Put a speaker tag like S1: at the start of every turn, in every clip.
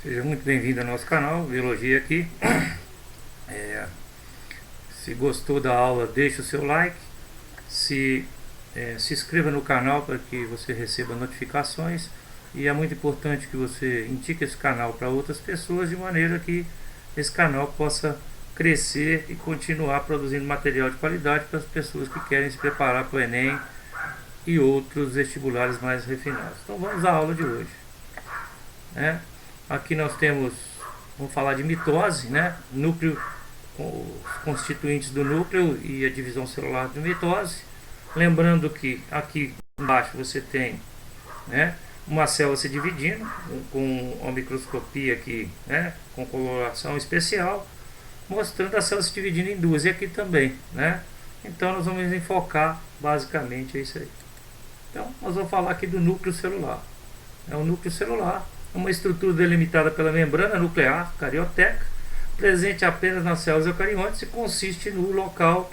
S1: Seja muito bem-vindo ao nosso canal, Biologia aqui. Se gostou da aula, deixe o seu like, se inscreva no canal para que você receba notificações, e é muito importante que você indique esse canal para outras pessoas, de maneira que esse canal possa crescer e continuar produzindo material de qualidade para as pessoas que querem se preparar para o Enem e outros vestibulares mais refinados. Então vamos à aula de hoje. Aqui nós vamos falar de mitose, núcleo, os constituintes do núcleo e a divisão celular de mitose. Lembrando que aqui embaixo você tem uma célula se dividindo com uma microscopia aqui, com coloração especial, mostrando a célula se dividindo em duas, e aqui também, Então nós vamos enfocar basicamente isso aí. Então nós vamos falar aqui do núcleo celular. O núcleo celular é uma estrutura delimitada pela membrana nuclear carioteca, presente apenas nas células eucariontes, e consiste no local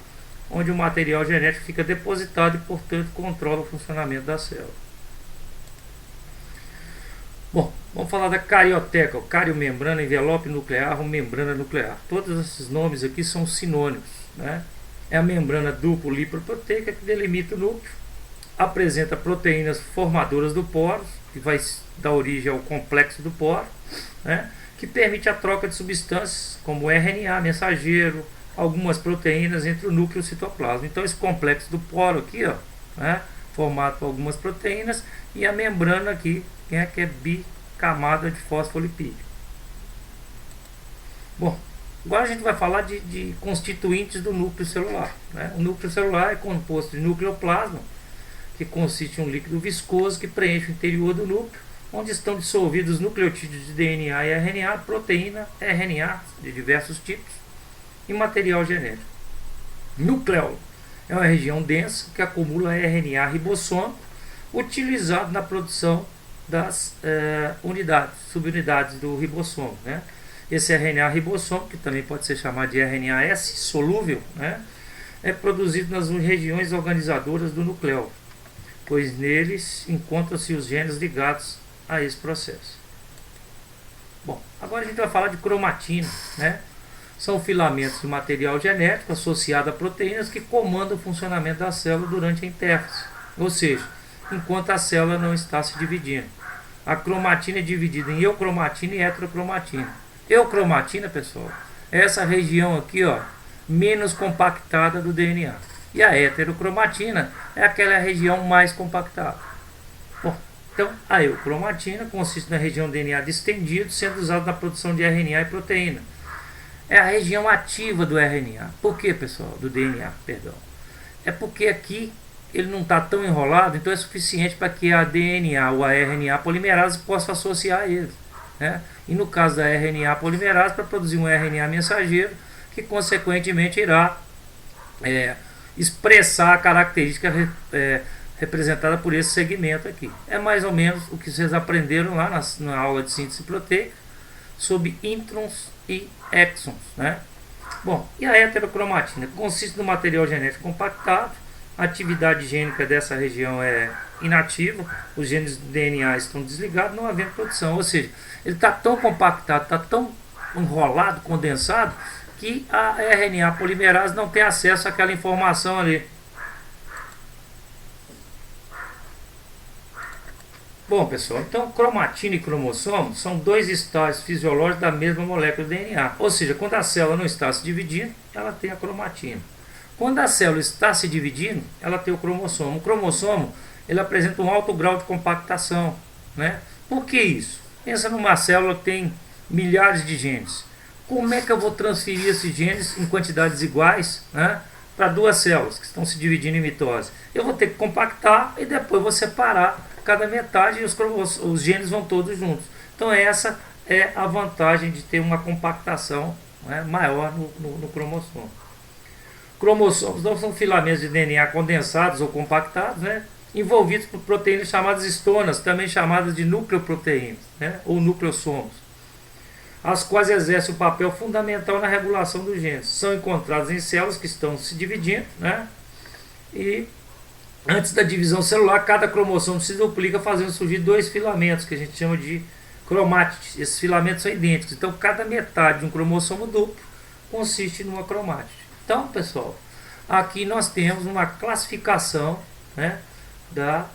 S1: onde o material genético fica depositado e, portanto, controla o funcionamento da célula. Bom, vamos falar da carioteca, o cariomembrana, envelope nuclear ou membrana nuclear. Todos esses nomes aqui são sinônimos, É a membrana duplo lipoproteica que delimita o núcleo, apresenta proteínas formadoras do poro, que vai dar origem ao complexo do poro, que permite a troca de substâncias como RNA mensageiro, algumas proteínas entre o núcleo e o citoplasma. Então esse complexo do poro aqui, formado por algumas proteínas, e a membrana aqui, que é bicamada de fosfolipídio. Bom, agora a gente vai falar de constituintes do núcleo celular. O núcleo celular é composto de nucleoplasma, que consiste em um líquido viscoso que preenche o interior do núcleo, onde estão dissolvidos nucleotídeos de DNA e RNA, proteína, RNA de diversos tipos e material genético. Núcleo é uma região densa que acumula RNA ribossômico, utilizado na produção das subunidades do ribossomo. Esse RNA ribossômico, que também pode ser chamado de RNA-S solúvel, é produzido nas regiões organizadoras do núcleo, pois neles encontram-se os genes ligados a esse processo. Bom, agora a gente vai falar de cromatina, São filamentos de material genético associado a proteínas que comandam o funcionamento da célula durante a intérfase, ou seja, enquanto a célula não está se dividindo. A cromatina é dividida em eucromatina e heterocromatina. Eucromatina, pessoal, é essa região aqui, menos compactada do DNA. E a heterocromatina é aquela região mais compactada. Bom, então a eucromatina consiste na região DNA distendido, sendo usado na produção de RNA e proteína. É a região ativa do RNA. Por que, pessoal? Do DNA, perdão. É porque aqui ele não está tão enrolado, então é suficiente para que a DNA ou a RNA polimerase possa associar a ele. E no caso da RNA polimerase, para produzir um RNA mensageiro, que consequentemente irá expressar a característica representada por esse segmento aqui. É mais ou menos o que vocês aprenderam lá na aula de síntese proteica sobre introns e exons. Bom, e a heterocromatina consiste no material genético compactado. A atividade gênica dessa região é inativa, os genes do DNA estão desligados, não havendo produção, ou seja, ele está tão compactado, está tão enrolado, condensado, que a RNA polimerase não tem acesso àquela informação ali. Bom, pessoal, então cromatina e cromossomo são dois estágios fisiológicos da mesma molécula do DNA. Ou seja, quando a célula não está se dividindo, ela tem a cromatina. Quando a célula está se dividindo, ela tem o cromossomo. O cromossomo, ele apresenta um alto grau de compactação. Por que isso? Pensa numa célula que tem milhares de genes. Como é que eu vou transferir esses genes em quantidades iguais para duas células que estão se dividindo em mitose? Eu vou ter que compactar e depois vou separar cada metade, e os genes vão todos juntos. Então essa é a vantagem de ter uma compactação maior no cromossomo. Cromossomos não são filamentos de DNA condensados ou compactados, envolvidos por proteínas chamadas histonas, também chamadas de nucleoproteínas, ou nucleossomos, as quais exercem um papel fundamental na regulação dos genes. São encontrados em células que estão se dividindo, e antes da divisão celular, cada cromossomo se duplica, fazendo surgir dois filamentos, que a gente chama de cromátides. Esses filamentos são idênticos. Então, cada metade de um cromossomo duplo consiste numa cromátide. Então, pessoal, aqui nós temos uma classificação, né,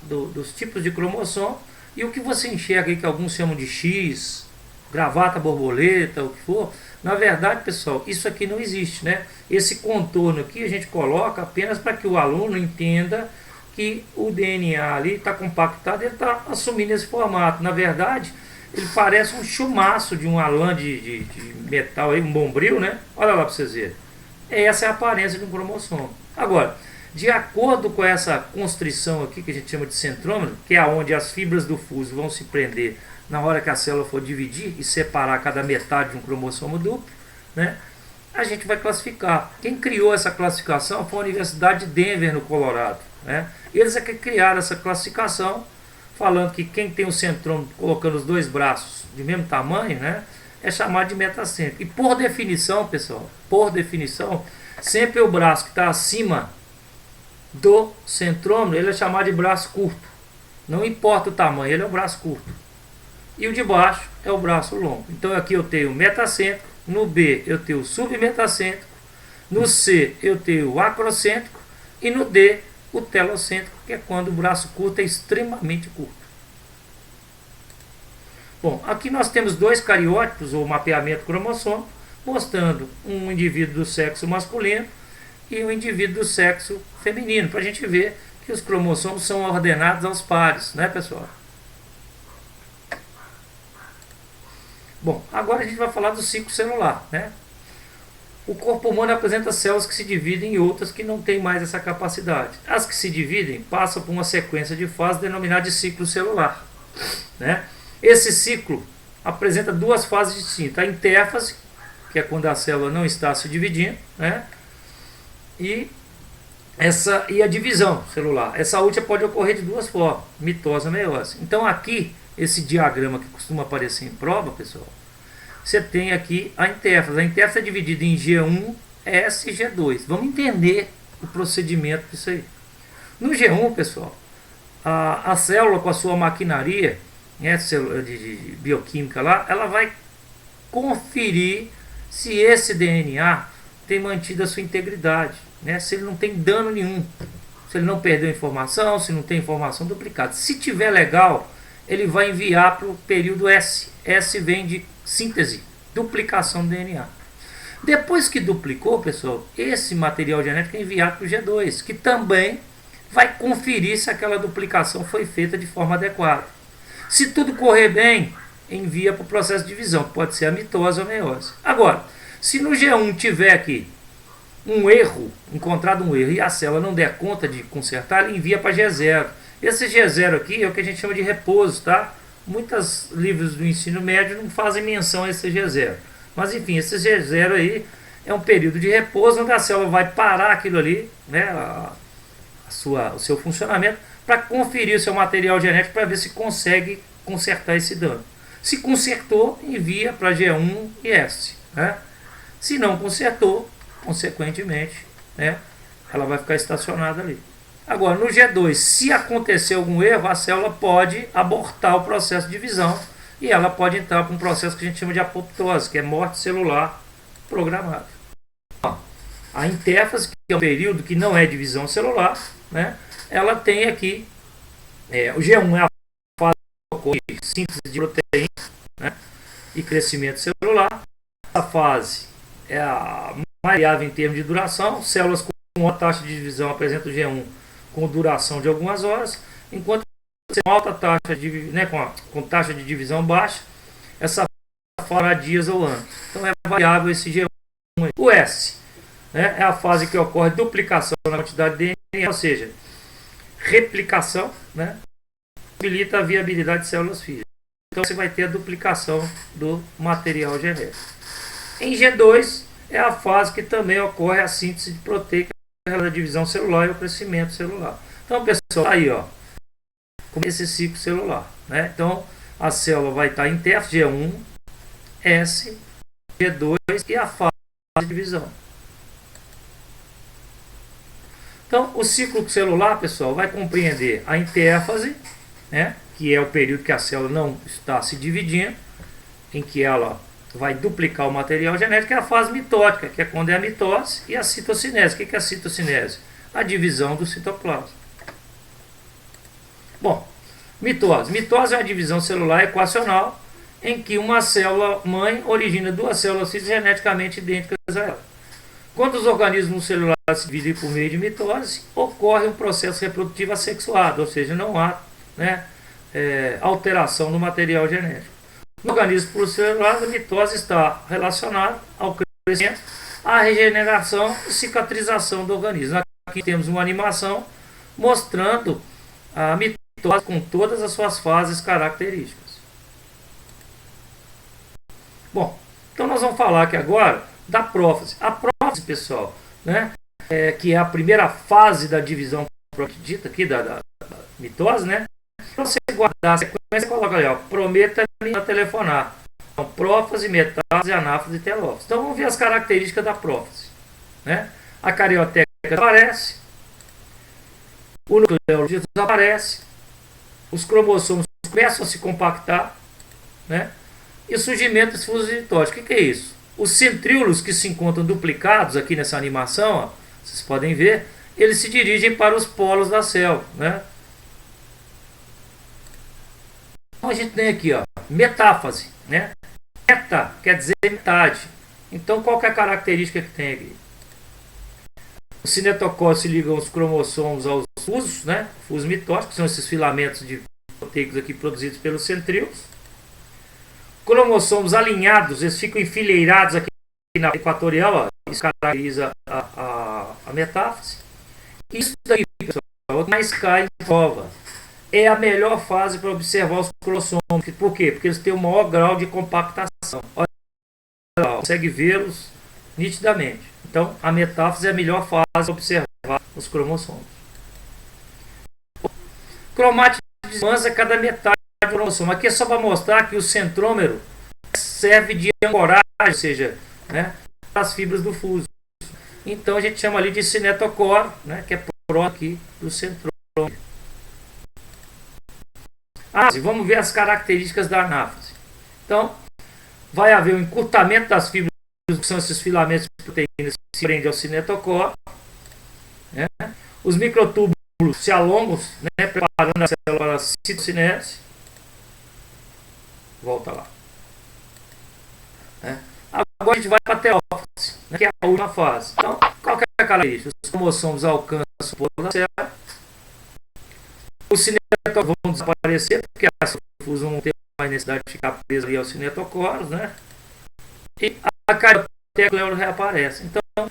S1: dos tipos de cromossomo. E o que você enxerga aí que alguns chamam de X, gravata borboleta, o que for, na verdade, pessoal, isso aqui não existe, né? Esse contorno aqui a gente coloca apenas para que o aluno entenda que o DNA ali está compactado, ele está assumindo esse formato. Na verdade, ele parece um chumaço de uma lã de metal, aí, um bombril, né? Olha lá para vocês verem. Essa é a aparência de um cromossomo. Agora, de acordo com essa constrição aqui, que a gente chama de centrômero, que é onde as fibras do fuso vão se prender na hora que a célula for dividir e separar cada metade de um cromossomo duplo, né, a gente vai classificar. Quem criou essa classificação foi a Universidade de Denver, no Colorado. Né? Eles é que criaram essa classificação, falando que quem tem o centrômero colocando os dois braços de mesmo tamanho, né, é chamado de metacêntrico. E por definição, pessoal, sempre o braço que está acima do centrômero, ele é chamado de braço curto. Não importa o tamanho, ele é um braço curto. E o de baixo é o braço longo. Então aqui eu tenho o metacêntrico, no B eu tenho o submetacêntrico, no C eu tenho o acrocêntrico e no D o telocêntrico, que é quando o braço curto é extremamente curto. Bom, aqui nós temos dois cariótipos, ou mapeamento cromossômico, mostrando um indivíduo do sexo masculino e um indivíduo do sexo feminino, para a gente ver que os cromossomos são ordenados aos pares, né, pessoal? Bom, agora a gente vai falar do ciclo celular, né? O corpo humano apresenta células que se dividem e outras que não têm mais essa capacidade. As que se dividem passam por uma sequência de fases denominada de ciclo celular, né? Esse ciclo apresenta duas fases distintas: a intérfase, que é quando a célula não está se dividindo, né? E a divisão celular. Essa última pode ocorrer de duas formas: mitose e meiose. Então aqui, esse diagrama que costuma aparecer em prova, pessoal, você tem aqui a intérfase. A intérfase é dividida em G1, S e G2. Vamos entender o procedimento disso aí. No G1, pessoal, a célula com a sua maquinaria, né, de bioquímica lá, ela vai conferir se esse DNA tem mantido a sua integridade, né, se ele não tem dano nenhum, se ele não perdeu informação, se não tem informação duplicada. Se tiver legal, ele vai enviar para o período S. S vem de síntese, duplicação do DNA. Depois que duplicou, pessoal, esse material genético é enviado para o G2, que também vai conferir se aquela duplicação foi feita de forma adequada. Se tudo correr bem, envia para o processo de divisão, pode ser a mitose ou a meiose. Agora, se no G1 tiver aqui um erro, encontrado um erro, e a célula não der conta de consertar, ele envia para G0. Esse G0 aqui é o que a gente chama de repouso, tá? Muitos livros do ensino médio não fazem menção a esse G0. Mas enfim, esse G0 aí é um período de repouso onde a célula vai parar aquilo ali, né, o seu funcionamento, para conferir o seu material genético para ver se consegue consertar esse dano. Se consertou, envia para G1 e S. Né? Se não consertou, consequentemente, né, ela vai ficar estacionada ali. Agora, no G2, se acontecer algum erro, a célula pode abortar o processo de divisão e ela pode entrar para um processo que a gente chama de apoptose, que é morte celular programada. A intérfase, que é um período que não é divisão celular, né, ela tem aqui, o G1 é a fase de síntese de proteína, né, e crescimento celular. A fase é a mais variável em termos de duração. Células com uma taxa de divisão apresentam o G1 com duração de algumas horas, enquanto com alta taxa de, né, com taxa de divisão baixa, essa fase dias ou anos. Então é variável esse G1. O S, né, é a fase que ocorre duplicação na quantidade de DNA, ou seja, replicação, né, possibilita a viabilidade de células filhas. Então você vai ter a duplicação do material genético. Em G2 é a fase que também ocorre a síntese de proteína, a divisão celular e o crescimento celular. Então, pessoal, aí, ó, como esse ciclo celular, né? Então, a célula vai estar em intérfase G1, S, G2 e a fase de divisão. Então, o ciclo celular, pessoal, vai compreender a intérfase, né, que é o período que a célula não está se dividindo, em que ela vai duplicar o material genético, é a fase mitótica, que é quando é a mitose, e a citocinese. O que é a citocinese? A divisão do citoplasma. Bom, mitose. Mitose é uma divisão celular equacional em que uma célula mãe origina duas células geneticamente idênticas a ela. Quando os organismos celulares se dividem por meio de mitose, ocorre um processo reprodutivo assexuado, ou seja, não há, né, alteração no material genético. No organismo pluricelular, a mitose está relacionada ao crescimento, à regeneração e cicatrização do organismo. Aqui temos uma animação mostrando a mitose com todas as suas fases características. Bom, então nós vamos falar aqui agora da prófase. A prófase, pessoal, né, que é a primeira fase da divisão dita aqui da mitose, né? Para você guardar a sequência, coloca ali, ó, prometa-me a telefonar. Então, prófase, metáfase, anáfase e telófase. Então vamos ver as características da prófase, né? A carioteca desaparece, o núcleo desaparece, os cromossomos começam a se compactar, né? E o surgimento dos fusos mitóticos. O que é isso? Os centríolos que se encontram duplicados aqui nessa animação, ó, vocês podem ver, eles se dirigem para os polos da célula, né? Então a gente tem aqui, ó, metáfase, né? Meta quer dizer metade. Então qual que é a característica que tem aqui? Os cinetocórios se ligam os cromossomos aos fusos, né? Fusos mitóticos, que são esses filamentos de proteicos aqui produzidos pelos centríolos. Cromossomos alinhados, eles ficam enfileirados aqui na equatorial, ó, isso caracteriza a metáfase. Isso daqui, pessoal, mais cai em prova. É a melhor fase para observar os cromossomos. Por quê? Porque eles têm o maior grau de compactação. Olha lá, consegue vê-los nitidamente. Então, a metáfase é a melhor fase para observar os cromossomos. Cromática desmansa cada metade do cromossomo. Aqui é só para mostrar que o centrômero serve de ancoragem, ou seja, né, as fibras do fuso. Então, a gente chama ali de cinetocóreo, né, que é próximo aqui do centrômero. Vamos ver as características da anáfase. Então, vai haver um encurtamento das fibras, que são esses filamentos de proteínas que se prendem ao cinetocóreo, né? Os microtúbulos se alongam, né, preparando a célula para a citocinese. Volta lá. Né? Agora a gente vai para a telófase, né, que é a última fase. Então, qual que é a característica? Os cromossomos alcançam o polo da célula. Os cinetocórios vão desaparecer, porque a fuso não tem mais necessidade de ficar presa ali aos cinetocórios, né? E a carioteca reaparece. Então,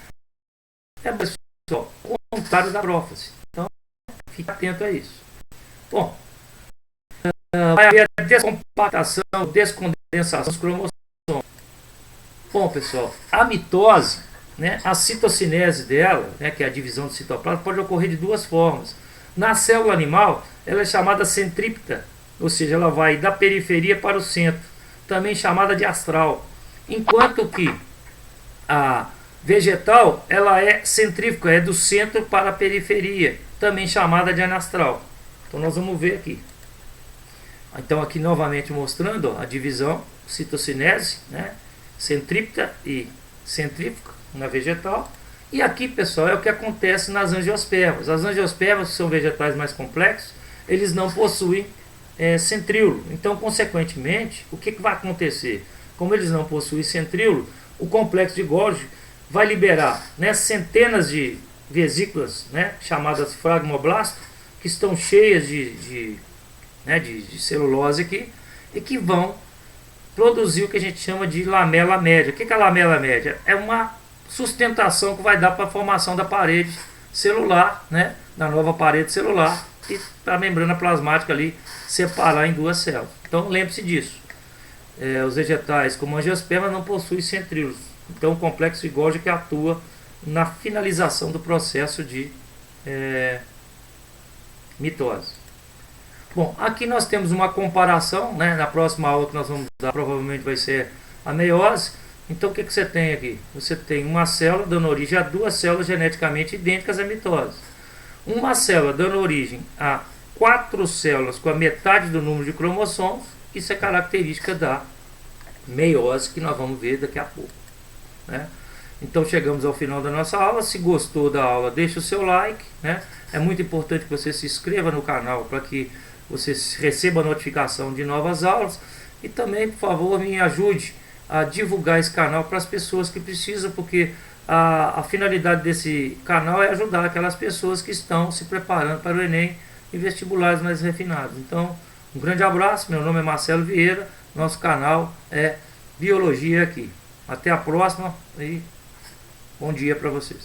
S1: é pessoal, o contrário da prófase. Então, fique atento a isso. Bom, vai haver a descompactação, descondensação dos cromossomos. Bom, pessoal, a mitose, né, a citocinese dela, né, que é a divisão do citoplasma, pode ocorrer de duas formas. Na célula animal, ela é chamada centrípeta, ou seja, ela vai da periferia para o centro, também chamada de astral. Enquanto que a vegetal, ela é centrífuga, é do centro para a periferia, também chamada de anastral. Então nós vamos ver aqui. Então aqui novamente mostrando, ó, a divisão, citocinese, né, centrípeta e centrífuga na vegetal. E aqui, pessoal, é o que acontece nas angiospermas. As angiospermas, que são vegetais mais complexos, eles não possuem centríolo. Então, consequentemente, o que vai acontecer? Como eles não possuem centríolo, o complexo de Golgi vai liberar, né, centenas de vesículas, né, chamadas fragmoblastos, que estão cheias de celulose aqui, e que vão produzir o que a gente chama de lamela média. O que é a lamela média? É uma sustentação que vai dar para a formação da parede celular, né, da nova parede celular, e a membrana plasmática ali separar em duas células. Então lembre-se disso. Os vegetais como angiosperma não possuem centríolos. Então o complexo de Golgi que atua na finalização do processo de mitose. Bom, aqui nós temos uma comparação, né, na próxima aula que nós vamos dar provavelmente vai ser a meiose. Então o que você tem aqui? Você tem uma célula dando origem a duas células geneticamente idênticas à mitose. Uma célula dando origem a 4 células com a metade do número de cromossomos. Isso é característica da meiose, que nós vamos ver daqui a pouco, né? Então chegamos ao final da nossa aula. Se gostou da aula, deixa o seu like, né? É muito importante que você se inscreva no canal para que você receba a notificação de novas aulas. E também, por favor, me ajude a divulgar esse canal para as pessoas que precisam, porque a finalidade desse canal é ajudar aquelas pessoas que estão se preparando para o Enem e vestibulares mais refinados. Então, um grande abraço, meu nome é Marcelo Vieira, nosso canal é Biologia aqui. Até a próxima e bom dia para vocês.